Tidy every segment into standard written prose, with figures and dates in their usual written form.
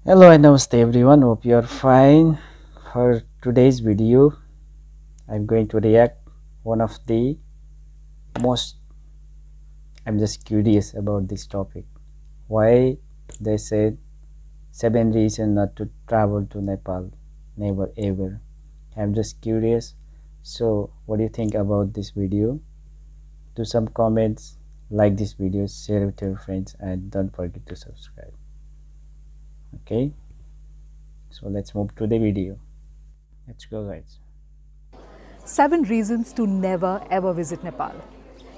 Hello and namaste everyone, hope you are fine. For today's video I'm going to react one of the most I'm just curious about this topic. Why they said 7 reasons not to travel to Nepal. Never ever. I'm just curious. So what do you think about this video? Do some comments, like this video, share with your friends, and don't forget to subscribe. Okay, so let's move to the video. Let's go, guys. 7 reasons to never ever visit Nepal.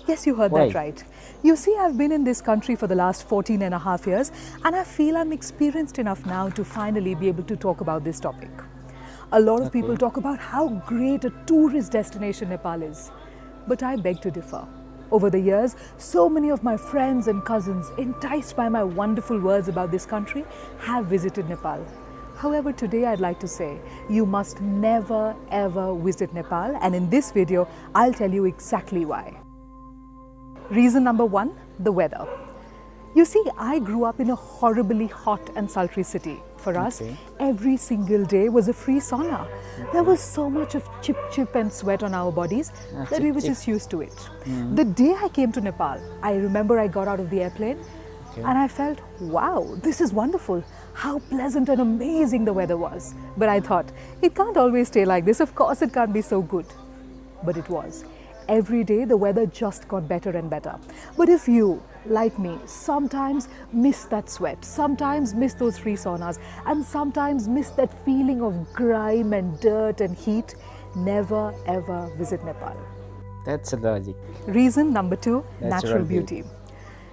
Yes, you heard Why? that right. You see, I've been in this country for the last 14 and a half years, and I feel I'm experienced enough now to finally be able to talk about this topic. A lot of people talk about how great a tourist destination Nepal is, but I beg to differ. Over the years, so many of my friends and cousins, enticed by my wonderful words about this country, have visited Nepal. However, today I'd like to say, you must never ever visit Nepal, and in this video, I'll tell you exactly why. Reason number 1, the weather. You see, I grew up in a horribly hot and sultry city. For us, every single day was a free sauna. There was so much of chip and sweat on our bodies that we were just used to it. The day I came to Nepal, I remember I got out of the airplane and I felt, wow, this is wonderful. How pleasant and amazing the weather was. But I thought, it can't always stay like this. Of course, it can't be so good. But it was. Every day the weather just got better and better. But if you, like me, sometimes miss that sweat, sometimes miss those free saunas, and sometimes miss that feeling of grime and dirt and heat, never ever visit Nepal. That's a logic. Reason number 2, natural beauty.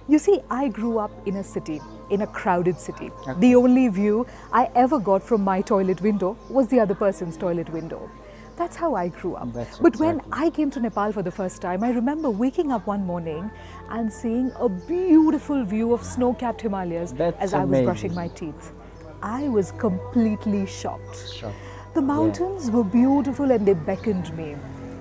You see, I grew up in a city, in a crowded city. The only view I ever got from my toilet window was the other person's toilet window. That's how I grew up. But when I came to Nepal for the first time, I remember waking up one morning and seeing a beautiful view of snow-capped Himalayas as I was brushing my teeth. I was completely shocked. The mountains were beautiful and they beckoned me.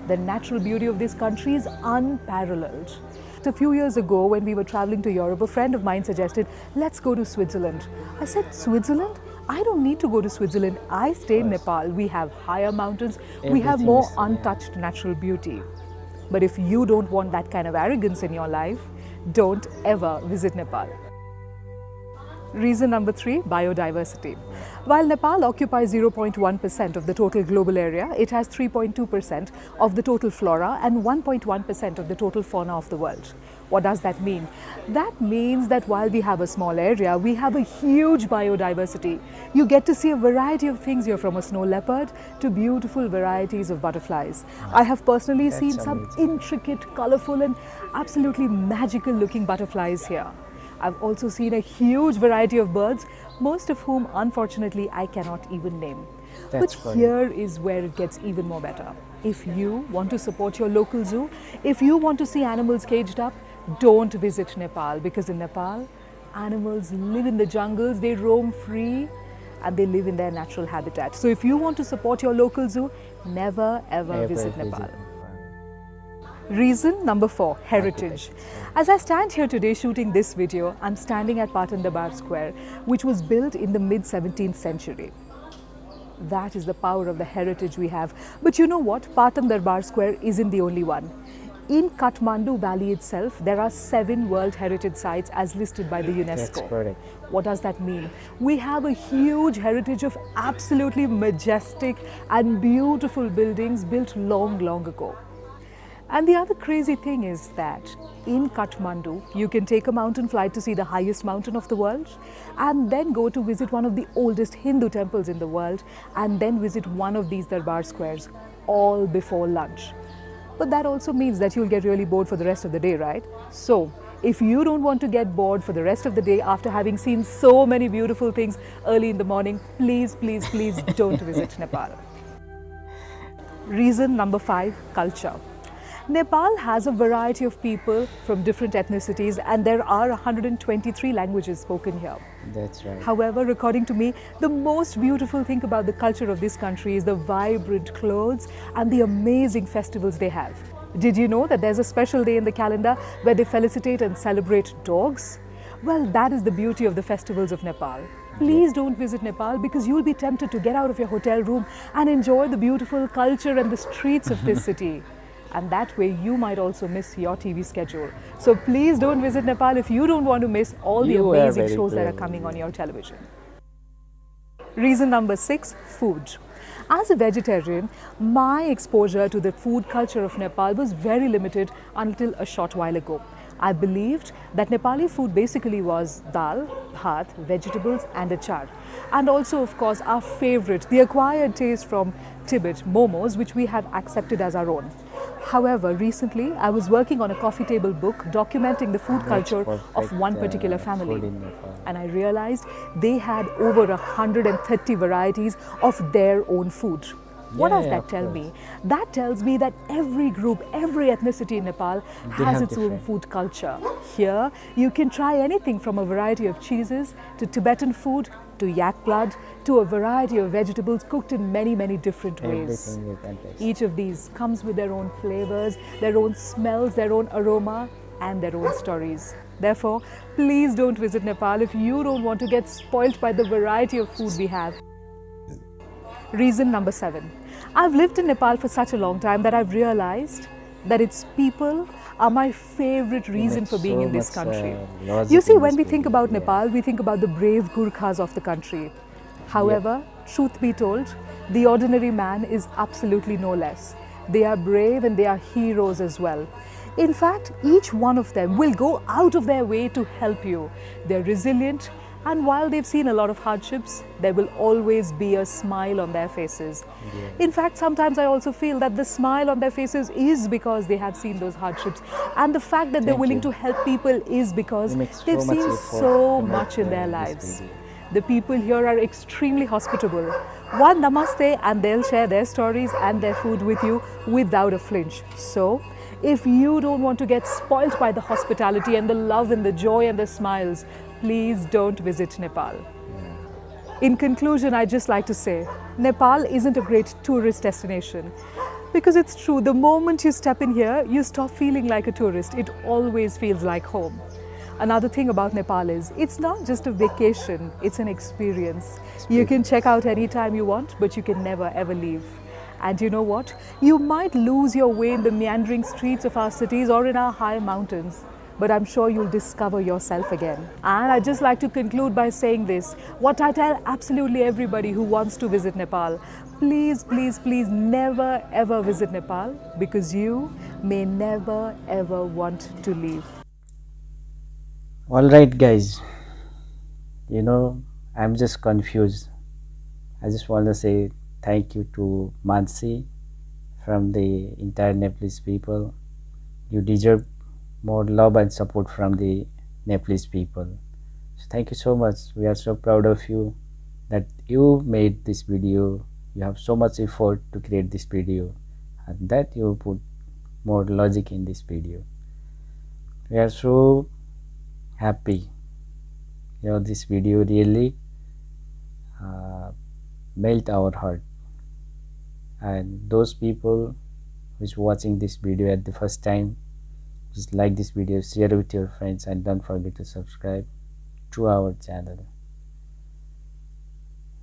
The natural beauty of this country is unparalleled. A few years ago, when we were traveling to Europe, a friend of mine suggested, let's go to Switzerland. I said, Switzerland? I don't need to go to Switzerland. I stay in Nepal. We have higher mountains. We have more untouched natural beauty. But if you don't want that kind of arrogance in your life, don't ever visit Nepal. Reason number 3, biodiversity. While Nepal occupies 0.1% of the total global area, it has 3.2% of the total flora and 1.1% of the total fauna of the world. What does that mean? That means that while we have a small area, we have a huge biodiversity. You get to see a variety of things here, from a snow leopard to beautiful varieties of butterflies. I have personally seen some intricate, colorful and absolutely magical looking butterflies here. I've also seen a huge variety of birds, most of whom, unfortunately, I cannot even name. But here is where it gets even more better. If you want to support your local zoo, if you want to see animals caged up, don't visit Nepal, because in Nepal, animals live in the jungles, they roam free, and they live in their natural habitat. So if you want to support your local zoo, never ever visit Nepal. Reason number 4, heritage. As I stand here today shooting this video, I'm standing at Patan Darbar Square, which was built in the mid-17th century. That is the power of the heritage we have. But you know what? Patan Darbar Square isn't the only one. In Kathmandu Valley itself, there are 7 World Heritage Sites as listed by the UNESCO. That's correct. What does that mean? We have a huge heritage of absolutely majestic and beautiful buildings built long, long ago. And the other crazy thing is that in Kathmandu, you can take a mountain flight to see the highest mountain of the world, and then go to visit one of the oldest Hindu temples in the world, and then visit one of these Darbar squares, all before lunch. But that also means that you'll get really bored for the rest of the day, right? So, if you don't want to get bored for the rest of the day after having seen so many beautiful things early in the morning, please, please, please don't visit Nepal. Reason number 5, culture. Nepal has a variety of people from different ethnicities, and there are 123 languages spoken here. That's right. However, according to me, the most beautiful thing about the culture of this country is the vibrant clothes and the amazing festivals they have. Did you know that there's a special day in the calendar where they felicitate and celebrate dogs? Well, that is the beauty of the festivals of Nepal. Please don't visit Nepal because you'll be tempted to get out of your hotel room and enjoy the beautiful culture and the streets of this city. And that way you might also miss your TV schedule. So please don't visit Nepal if you don't want to miss all the You are amazing very shows that are clever, coming on yeah. your television. Reason number 6, food. As a vegetarian, my exposure to the food culture of Nepal was very limited until a short while ago. I believed that Nepali food basically was dal, bhat, vegetables and achar. And also, of course, our favorite, the acquired taste from Tibet, momos, which we have accepted as our own. However, recently I was working on a coffee table book documenting the food That's culture of perfect, one particular food family. in Nepal. And I realized they had over 130 varieties of their own food. What does Yeah, that of tell course. me? That tells me that every group, every ethnicity in Nepal They has have its own different. food culture. Here, you can try anything from a variety of cheeses to Tibetan food to yak blood to a variety of vegetables cooked in many, many different ways. Everything you can taste. Each of these comes with their own flavors, their own smells, their own aroma, and their own stories. Therefore, please don't visit Nepal if you don't want to get spoilt by the variety of food we have. Reason number 7. I've lived in Nepal for such a long time that I've realized that its people are my favorite reason makes for being so in this much, country. logic You see, in when this we think video, about yeah. Nepal, we think about the brave Gurkhas of the country. However, truth be told, the ordinary man is absolutely no less. They are brave and they are heroes as well. In fact, each one of them will go out of their way to help you. They're resilient, and while they've seen a lot of hardships, there will always be a smile on their faces. In fact, sometimes I also feel that the smile on their faces is because they have seen those hardships. And the fact that they're Thank willing you. to help people is because You make so they've much seen effort so to make, much in their this lives. video. The people here are extremely hospitable. One namaste and they'll share their stories and their food with you without a flinch. So, if you don't want to get spoilt by the hospitality and the love and the joy and the smiles, please don't visit Nepal. In conclusion, I'd just like to say, Nepal isn't a great tourist destination. Because it's true, the moment you step in here, you stop feeling like a tourist. It always feels like home. Another thing about Nepal is, it's not just a vacation, it's an experience. You can check out anytime you want, but you can never ever leave. And you know what? You might lose your way in the meandering streets of our cities or in our high mountains, but I'm sure you'll discover yourself again. And I'd just like to conclude by saying this, what I tell absolutely everybody who wants to visit Nepal: please, please, please never ever visit Nepal, because you may never ever want to leave. Alright guys, I'm just confused. I just want to say thank you to Mansi from the entire Nepalese people. You deserve more love and support from the Nepalese people. So thank you so much. We are so proud of you that you made this video. You have so much effort to create this video, and that you put more logic in this video. We are so happy. This video really melt our heart. And those people who's watching this video at the first time, just like this video, share with your friends, and don't forget to subscribe to our channel.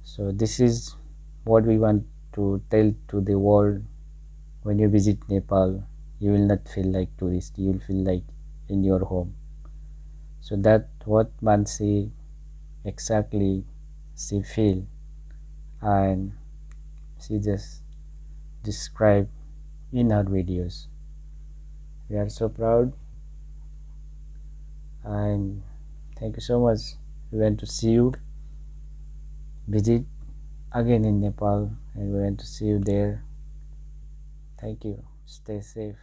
So this is what we want to tell to the world. When you visit Nepal, you will not feel like tourist, you will feel like in your home. So that what Mansi exactly she feel, and she just describe in her videos. We are so proud, and thank you so much. We want to see you visit again in Nepal, and we want to see you there. Thank you. Stay safe.